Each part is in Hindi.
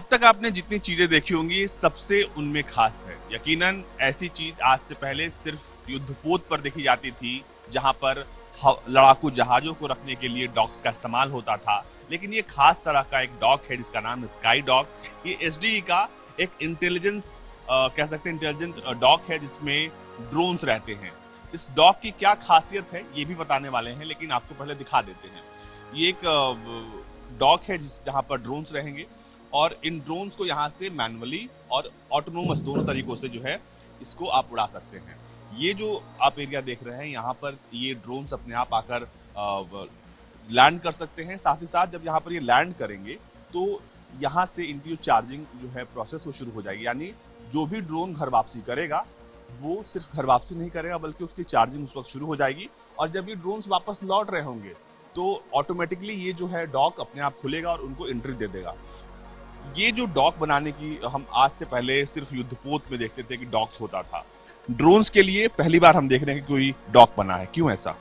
अब तक आपने जितनी चीजें देखी होंगी सबसे उनमें खास है। यकीनन ऐसी चीज आज से पहले सिर्फ युद्धपोत पर देखी जाती थी, जहां पर लड़ाकू जहाजों को रखने के लिए डॉग्स का इस्तेमाल होता था। लेकिन ये खास तरह का एक डॉग है जिसका नाम है स्काई डॉग। ये एसडीई का एक इंटेलिजेंस कह सकते हैं इंटेलिजेंट डॉग है जिसमें ड्रोन्स रहते हैं। इस डॉग की क्या खासियत है ये भी बताने वाले हैं, लेकिन आपको पहले दिखा देते हैं। ये एक डॉग है जहाँ पर ड्रोन्स रहेंगे और इन ड्रोन्स को यहाँ से मैनुअली और ऑटोनोमस दोनों तरीकों से जो है इसको आप उड़ा सकते हैं। ये जो आप एरिया देख रहे हैं यहाँ पर ये ड्रोन्स अपने आप आकर लैंड कर सकते हैं। साथ ही साथ जब यहाँ पर ये लैंड करेंगे तो यहाँ से इनकी जो चार्जिंग जो है प्रोसेस वो शुरू हो जाएगी। यानी जो भी ड्रोन घर वापसी करेगा वो सिर्फ घर वापसी नहीं करेगा बल्कि उसकी चार्जिंग उस वक्त शुरू हो जाएगी। और जब ये ड्रोन्स वापस लौट रहे होंगे तो ऑटोमेटिकली ये जो है डॉक अपने आप खुलेगा और उनको एंट्री दे देगा। ये जो डॉक बनाने की हम आज से पहले सिर्फ युद्धपोत में देखते थे कि डॉक्स होता था, ड्रोन्स के लिए पहली बार हम देख रहे हैं कि कोई डॉक बना है। क्यों ऐसा?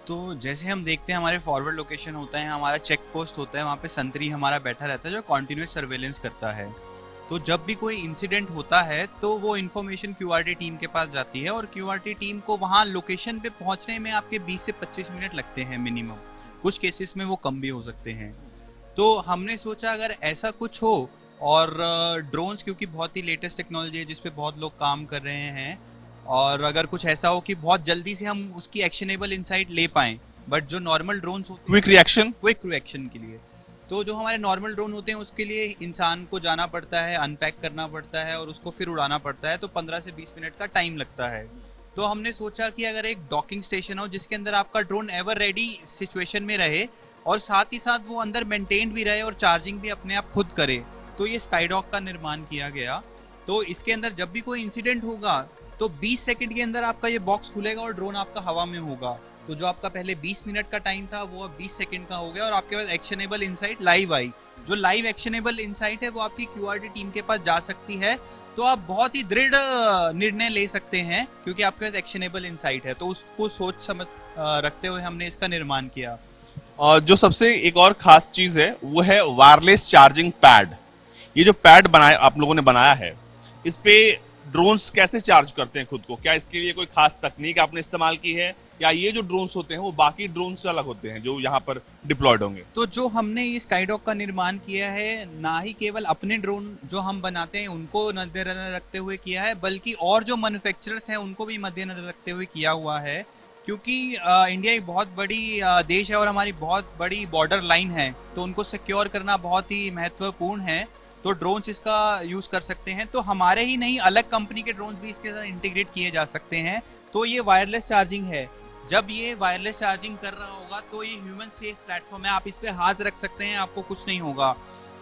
तो जैसे हम देखते हैं हमारे फॉरवर्ड लोकेशन होता है, हमारा चेक पोस्ट होता है, वहाँ पे संतरी हमारा बैठा रहता है जो कॉन्टिन्यूस सर्वेलेंस करता है। तो जब भी कोई इंसिडेंट होता है तो वो इन्फॉर्मेशन क्यूआरटी टीम के पास जाती है और क्यूआरटी टीम को वहाँ लोकेशन पे पहुँचने में आपके 20 से 25 मिनट लगते हैं मिनिमम। कुछ केसेस में वो कम भी हो सकते हैं। तो हमने सोचा अगर ऐसा कुछ हो और ड्रोन्स क्योंकि बहुत ही लेटेस्ट टेक्नोलॉजी है जिस पे बहुत लोग काम कर रहे हैं, और अगर कुछ ऐसा हो कि बहुत जल्दी से हम उसकी एक्शनेबल इनसाइट ले पाएं, बट जो नॉर्मल ड्रोन्स होते हैं क्विक रिएक्शन के लिए, तो जो हमारे नॉर्मल ड्रोन होते हैं उसके लिए इंसान को जाना पड़ता है, अनपैक करना पड़ता है और उसको फिर उड़ाना पड़ता है, तो 15 से 20 मिनट का टाइम लगता है। तो हमने सोचा कि अगर एक डॉकिंग स्टेशन हो जिसके अंदर आपका ड्रोन एवर रेडी सिचुएशन में रहे और साथ ही साथ वो अंदर मेंटेन भी रहे और चार्जिंग भी अपने आप खुद करे, तो ये स्काई डॉग का निर्माण किया गया। तो इसके अंदर जब भी कोई इंसिडेंट होगा तो 20 सेकंड के अंदर आपका ये बॉक्स खुलेगा और ड्रोन आपका हवा में होगा। तो जो आपका पहले 20 मिनट का टाइम था वो अब 20 सेकंड का हो गया और आपके पास एक्शनेबल इनसाइट लाइव आई। जो लाइव एक्शनेबल इनसाइट है वो आपकी क्यूआरटी टीम के पास जा सकती है, तो आप बहुत ही दृढ़ निर्णय ले सकते हैं क्योंकि आपके पास एक्शनेबल इनसाइट है। तो उसको सोच समझ रखते हुए हमने इसका निर्माण किया। और जो सबसे एक और खास चीज है वो है वायरलेस चार्जिंग पैड। ये जो पैड बनाया आप लोगों ने बनाया है, इस पे ड्रोन्स कैसे चार्ज करते हैं खुद को? क्या इसके लिए कोई खास तकनीक आपने इस्तेमाल की है या ये जो ड्रोन्स होते हैं वो बाकी ड्रोन से अलग होते हैं जो यहाँ पर डिप्लॉयड होंगे? तो जो हमने ये स्काईडॉग का निर्माण किया है ना ही केवल अपने ड्रोन जो हम बनाते हैं उनको मद्देनजर रखते हुए किया है, बल्कि और जो मैन्युफैक्चरर्स हैं उनको भी मद्देनजर रखते हुए किया हुआ है। क्योंकि इंडिया एक बहुत बड़ी देश है और हमारी बहुत बड़ी बॉर्डर लाइन है, तो उनको सिक्योर करना बहुत ही महत्वपूर्ण है। तो ड्रोन्स इसका यूज़ कर सकते हैं, तो हमारे ही नहीं अलग कंपनी के ड्रोन्स भी इसके साथ इंटीग्रेट किए जा सकते हैं। तो ये वायरलेस चार्जिंग है। जब ये वायरलेस चार्जिंग कर रहा होगा तो ये ह्यूमन सेफ प्लेटफॉर्म है, आप इस पे हाथ रख सकते हैं, आपको कुछ नहीं होगा।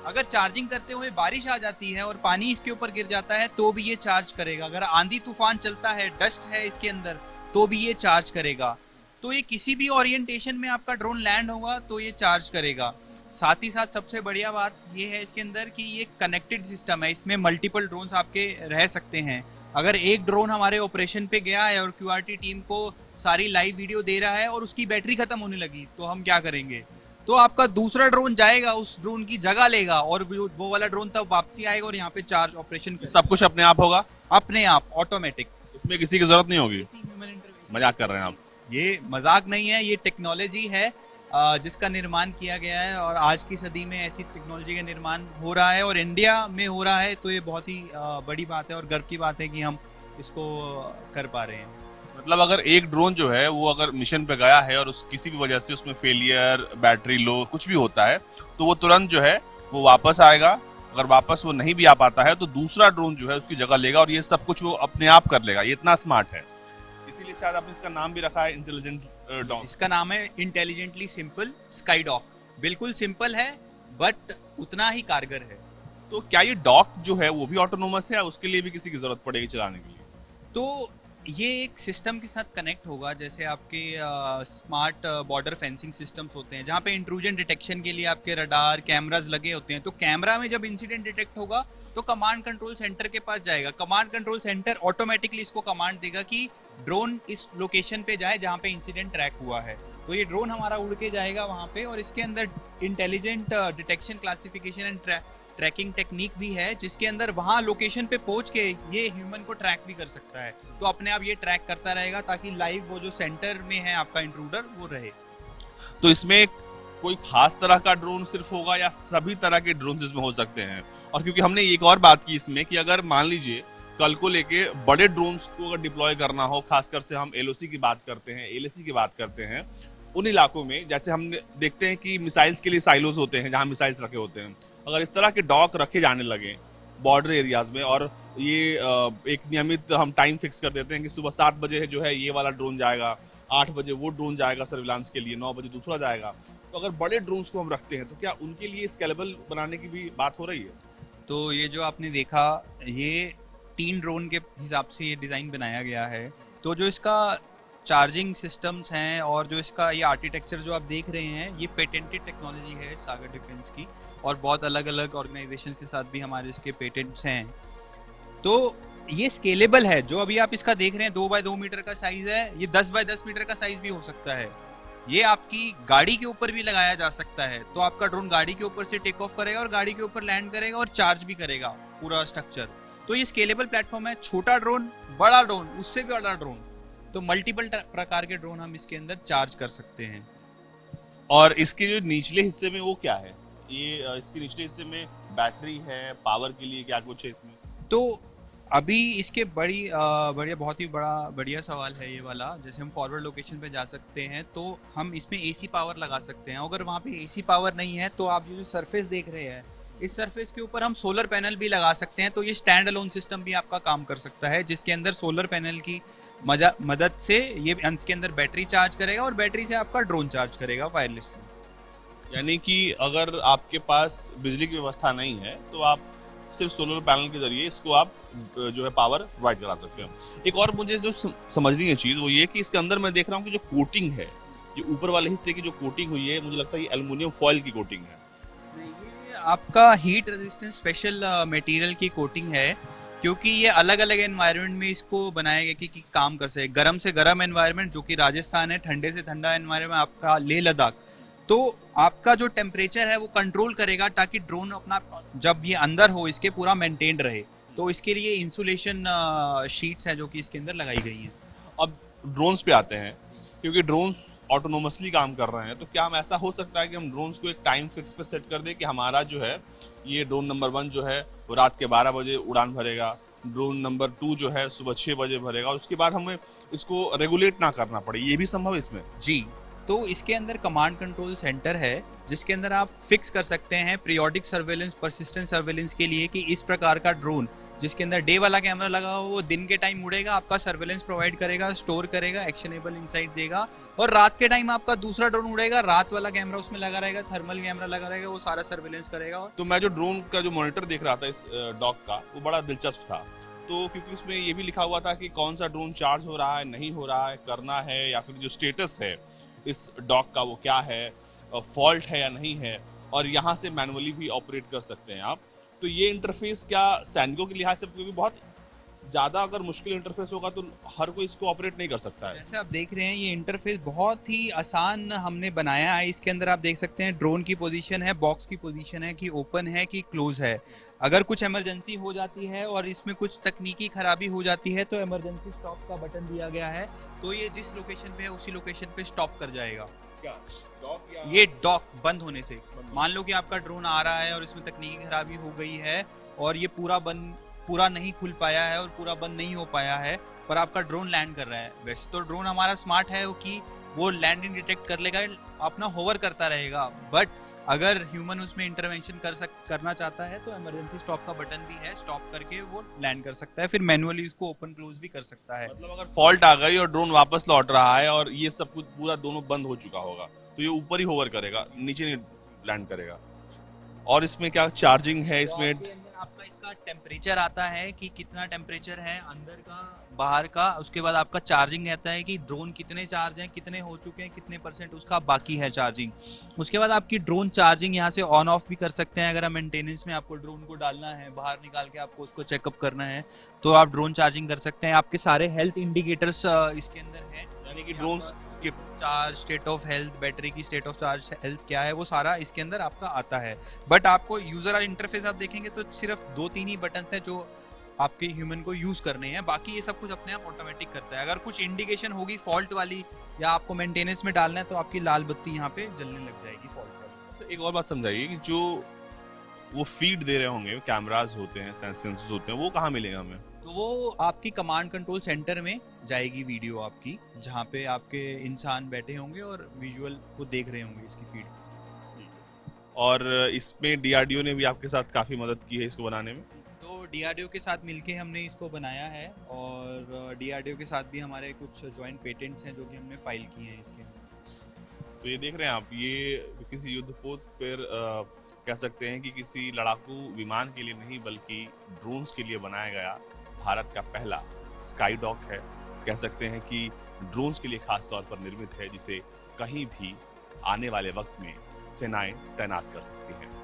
अगर चार्जिंग करते हुए बारिश आ जाती है और पानी इसके ऊपर गिर जाता है तो भी ये चार्ज करेगा। अगर आंधी तूफान चलता है, डस्ट है इसके अंदर, तो भी ये चार्ज करेगा। तो ये किसी भी ओरिएंटेशन में आपका ड्रोन लैंड होगा तो ये चार्ज करेगा। साथ ही साथ सबसे बढ़िया बात ये है इसके अंदर कि ये कनेक्टेड सिस्टम है, इसमें मल्टीपल ड्रोन्स आपके रह सकते हैं। अगर एक ड्रोन हमारे ऑपरेशन पे गया है और क्यूआरटी टीम को सारी लाइव वीडियो दे रहा है और उसकी बैटरी खत्म होने लगी तो हम क्या करेंगे? तो आपका दूसरा ड्रोन जाएगा, उस ड्रोन की जगह लेगा और वो वाला ड्रोन तब वापसी आएगा और यहाँ पे चार्ज ऑपरेशन सब कुछ अपने आप होगा, अपने आप ऑटोमेटिक, उसमें किसी की जरूरत नहीं होगी। मजाक कर रहे हैं आप? ये मजाक नहीं है, ये टेक्नोलॉजी है जिसका निर्माण किया गया है और आज की सदी में ऐसी टेक्नोलॉजी का निर्माण हो रहा है और इंडिया में हो रहा है। तो ये बहुत ही बड़ी बात है और गर्व की बात है कि हम इसको कर पा रहे हैं। मतलब अगर एक ड्रोन जो है वो अगर मिशन पे गया है और उस किसी भी वजह से उसमें फेलियर, बैटरी लो, कुछ भी होता है तो वो तुरंत जो है वो वापस आएगा। अगर वापस वो नहीं भी आ पाता है तो दूसरा ड्रोन जो है उसकी जगह लेगा और ये सब कुछ वो अपने आप कर लेगा। ये इतना स्मार्ट है, इसीलिए शायद आपने इसका नाम भी रखा है इंटेलिजेंट डॉग। इसका नाम है इंटेलिजेंटली सिंपल स्काई डॉग। बिल्कुल सिंपल है बट उतना ही कारगर है। तो क्या ये डॉग जो है वो भी ऑटोनोमस है या उसके लिए भी किसी की जरूरत पड़ेगी चलाने के लिए? तो ये एक सिस्टम के साथ कनेक्ट होगा, जैसे आपके स्मार्ट बॉर्डर फेंसिंग सिस्टम्स होते हैं जहाँ पे इंट्रूजन डिटेक्शन के लिए आपके रडार कैमराज लगे होते हैं। तो कैमरा में जब इंसिडेंट डिटेक्ट होगा तो कमांड कंट्रोल सेंटर के पास जाएगा। कमांड कंट्रोल सेंटर ऑटोमेटिकली इसको कमांड देगा कि ड्रोन इस लोकेशन पे जाए जहाँ पे इंसिडेंट ट्रैक हुआ है। तो ये ड्रोन हमारा उड़ के जाएगा वहाँ पे और इसके अंदर intelligent detection, classification and tracking technique भी है जिसके अंदर वहाँ लोकेशन पे पहुंच के ये ह्यूमन को ट्रैक भी कर सकता है, तो अपने आप ये ट्रैक करता रहेगा ताकि लाइव वो जो सेंटर में है आपका इंट्रूडर वो रहे। तो इसमें कोई खास तरह का ड्रोन सिर्फ होगा या सभी तरह के ड्रोन इसमें हो सकते हैं? और क्योंकि हमने एक और बात की इसमें कि अगर मान लीजिए कल को लेके बड़े ड्रोन्स को अगर डिप्लॉय करना हो, खासकर से हम एलओसी की बात करते हैं, एलएसी की बात करते हैं, उन इलाकों में जैसे हम देखते हैं कि मिसाइल्स के लिए साइलोज होते हैं जहां मिसाइल्स रखे होते हैं, अगर इस तरह के डॉक रखे जाने लगे बॉर्डर एरियाज में और ये एक नियमित हम टाइम फिक्स कर देते हैं कि सुबह 7 बजे जो है ये वाला ड्रोन जाएगा, 8 बजे वो ड्रोन जाएगा सर्विलांस के लिए, 9 बजे दूसरा जाएगा, तो अगर बड़े ड्रोन्स को हम रखते हैं तो क्या उनके लिए स्केलेबल बनाने की भी बात हो रही है? तो ये जो आपने देखा ये 3 ड्रोन के हिसाब से ये डिज़ाइन बनाया गया है। तो जो इसका चार्जिंग सिस्टम्स हैं और जो इसका ये आर्किटेक्चर जो आप देख रहे हैं ये पेटेंटेड टेक्नोलॉजी है सागर डिफेंस की, और बहुत अलग अलग ऑर्गेनाइजेशंस के साथ भी हमारे इसके पेटेंट्स हैं। तो ये स्केलेबल है। जो अभी आप इसका देख रहे हैं 2 बाय 2 मीटर का साइज है, ये 10 बाय 10 मीटर का साइज भी हो सकता है। ये आपकी गाड़ी के ऊपर भी लगाया जा सकता है, तो आपका ड्रोन गाड़ी के ऊपर से टेक ऑफ करेगा और गाड़ी के ऊपर लैंड करेगा और चार्ज भी करेगा पूरा स्ट्रक्चर। तो ये स्केलेबल प्लेटफॉर्म है, छोटा ड्रोन, बड़ा ड्रोन, उससे भी बड़ा ड्रोन, तो मल्टीपल प्रकार के ड्रोन हम इसके अंदर चार्ज कर सकते हैं। और इसके जो निचले हिस्से में वो क्या है? ये इसके निचले हिस्से में बैटरी है, पावर के लिए क्या कुछ है इसमें? तो अभी इसके बढ़िया बहुत ही बढ़िया सवाल है ये वाला। जैसे हम फॉरवर्ड लोकेशन पे जा सकते हैं तो हम इसमें एसी पावर लगा सकते हैं। अगर वहाँ पे एसी पावर नहीं है तो आप जो सरफेस देख रहे हैं इस सरफेस के ऊपर हम सोलर पैनल भी लगा सकते हैं। तो ये स्टैंड अलोन सिस्टम भी आपका काम कर सकता है, जिसके अंदर सोलर पैनल की मदद से ये अंत के अंदर बैटरी चार्ज करेगा और बैटरी से आपका ड्रोन चार्ज करेगा वायरलेसली। यानी कि अगर आपके पास बिजली की व्यवस्था नहीं है तो आप सिर्फ सोलर पैनल के जरिए इसको आप जो है पावर प्रोवाइड करा सकते हैं। एक और मुझे जो समझनी है चीज़ वो ये कि इसके अंदर मैं देख रहा हूँ कि जो कोटिंग है, ये ऊपर वाले हिस्से की जो कोटिंग हुई है, मुझे लगता है ये एल्युमिनियम फॉयल की कोटिंग है। ये आपका हीट रेजिस्टेंस स्पेशल मटेरियल की कोटिंग है, क्योंकि ये अलग अलग एनवायरनमेंट में इसको बनाया गया कि काम कर सके। गर्म से गर्म एनवायरनमेंट जो कि राजस्थान है, ठंडे से ठंडा एनवायरनमेंट आपका लेह लद्दाख, तो आपका जो टेम्परेचर है वो कंट्रोल करेगा ताकि ड्रोन अपना जब ये अंदर हो इसके पूरा मेंटेन रहे। तो इसके लिए इंसुलेशन शीट्स है जो कि इसके अंदर लगाई गई हैं। अब ड्रोन्स पे आते हैं, क्योंकि ड्रोन्स ऑटोनोमसली काम कर रहे हैं, तो क्या हम ऐसा हो सकता है कि हम ड्रोन्स को एक टाइम फिक्स पे सेट कर दें कि हमारा जो है ये ड्रोन नंबर 1 जो है वो रात के 12 बजे उड़ान भरेगा, ड्रोन नंबर 2 जो है सुबह 6 बजे भरेगा, और उसके बाद हमें इसको रेगुलेट ना करना पड़े? ये भी संभव है इसमें? जी, तो इसके अंदर कमांड कंट्रोल सेंटर है जिसके अंदर आप फिक्स कर सकते हैं पीरियोडिक सर्वेलेंस, परसिस्टेंट सर्वेलेंस के लिए कि इस प्रकार का ड्रोन जिसके अंदर डे वाला कैमरा लगा हो वो दिन के टाइम उड़ेगा, आपका सर्वेलेंस प्रोवाइड करेगा, स्टोर करेगा, एक्शनेबल इनसाइट देगा, और रात के टाइम आपका दूसरा ड्रोन उड़ेगा, रात वाला कैमरा उसमें लगा रहेगा, थर्मल कैमरा लगा रहेगा, वो सारा सर्वेलेंस करेगा। तो मैं जो ड्रोन का जो मॉनिटर देख रहा था इस डॉग का, वो बड़ा दिलचस्प था। तो क्योंकि उसमें ये भी लिखा हुआ था कि कौन सा ड्रोन चार्ज हो रहा है, नहीं हो रहा है, करना है, या फिर जो स्टेटस है इस डॉग का वो क्या है, फॉल्ट है या नहीं है, और यहाँ से मैनुअली भी ऑपरेट कर सकते हैं आप। तो ये इंटरफेस क्या सैनिकों के लिहाज से, क्योंकि बहुत ज़्यादा अगर मुश्किल इंटरफेस होगा तो हर कोई इसको ऑपरेट नहीं कर सकता है। जैसे आप देख रहे हैं ये इंटरफेस बहुत ही आसान हमने बनाया है। इसके अंदर आप देख सकते हैं ड्रोन की पोजीशन है, बॉक्स की पोजीशन है कि ओपन है कि क्लोज है। अगर कुछ इमरजेंसी हो जाती है और इसमें कुछ तकनीकी खराबी हो जाती है तो इमरजेंसी स्टॉप का बटन दिया गया है, तो ये जिस लोकेशन पे है उसी लोकेशन पे स्टॉप कर जाएगा। क्या डॉक या ये डॉक बंद होने से, मान लो कि आपका ड्रोन आ रहा है और इसमें तकनीकी खराबी हो गई है और ये पूरा नहीं खुल पाया है और पूरा बंद नहीं हो पाया है, पर आपका ड्रोन लैंड कर रहा है। वैसे तो ड्रोन हमारा स्मार्ट है कि वो लैंडिंग डिटेक्ट कर लेगा, अपना होवर करता रहेगा, बट अगर ह्यूमन उसमें इंटरवेंशन करना चाहता है तो इमरजेंसी स्टॉप का बटन भी है, स्टॉप करके वो लैंड कर सकता है, फिर मैनुअली उसको ओपन क्लोज भी कर सकता है। मतलब अगर फॉल्ट आ गई और ड्रोन वापस लौट रहा है और ये सब कुछ पूरा दोनों बंद हो चुका होगा तो ये ऊपर ही होवर करेगा, नीचे नहीं लैंड करेगा। और इसमें क्या चार्जिंग है? इसमें आपका इसका टेम्परेचर आता है कि कितना टेम्परेचर है अंदर का बाहर का, उसके बाद आपका चार्जिंग रहता है कि ड्रोन कितने चार्ज हैं, कितने हो चुके हैं, कितने % उसका बाकी है चार्जिंग। उसके बाद आपकी ड्रोन चार्जिंग यहाँ से ऑन ऑफ भी कर सकते हैं। अगर हम मेंटेनेंस में आपको ड्रोन को डालना है, बाहर निकाल के आपको उसको चेकअप करना है तो आप ड्रोन चार्जिंग कर सकते हैं। आपके सारे हेल्थ इंडिकेटर्स इसके अंदर हैं, यानी कि ड्रोन कि charge, state of health, battery की स्टेट ऑफ चार्ज हेल्थ क्या है, वो सारा इसके अंदर आपका आता है। बट आपको यूजर इंटरफेस आप देखेंगे तो सिर्फ 2-3 ही बटन हैं जो आपके ह्यूमन को यूज करने हैं, बाकी ये सब कुछ अपने आप ऑटोमेटिक करता है। अगर कुछ इंडिकेशन होगी फॉल्ट वाली या आपको मेंटेनेंस में डालना है तो आपकी लाल बत्ती यहाँ पे जलने लग जाएगी फॉल्ट वाली। तो एक और बात समझाइए कि जो वो फीड दे रहे होंगे, कैमरास होते हैं, सेंसर्स होते हैं, वो कहाँ मिलेगा हमें? तो वो आपकी कमांड कंट्रोल सेंटर में जाएगी वीडियो आपकी, जहाँ पे आपके इंसान बैठे होंगे और विजुअल को देख रहे होंगे इसकी फीड। और इसमें डीआरडीओ ने भी आपके साथ काफी मदद की है इसको बनाने में। तो डीआरडीओ के साथ मिलके हमने इसको बनाया है और डीआरडीओ के साथ भी हमारे कुछ जॉइंट पेटेंट्स हैं जो कि हमने फाइल किए हैं इसके। तो ये देख रहे हैं आप, ये किसी युद्धपोत पर कह सकते हैं कि किसी लड़ाकू विमान के लिए नहीं बल्कि ड्रोन्स के लिए बनाया गया भारत का पहला स्काई डॉक है। कह सकते हैं कि ड्रोन्स के लिए खास तौर पर निर्मित है, जिसे कहीं भी आने वाले वक्त में सेनाएं तैनात कर सकती हैं।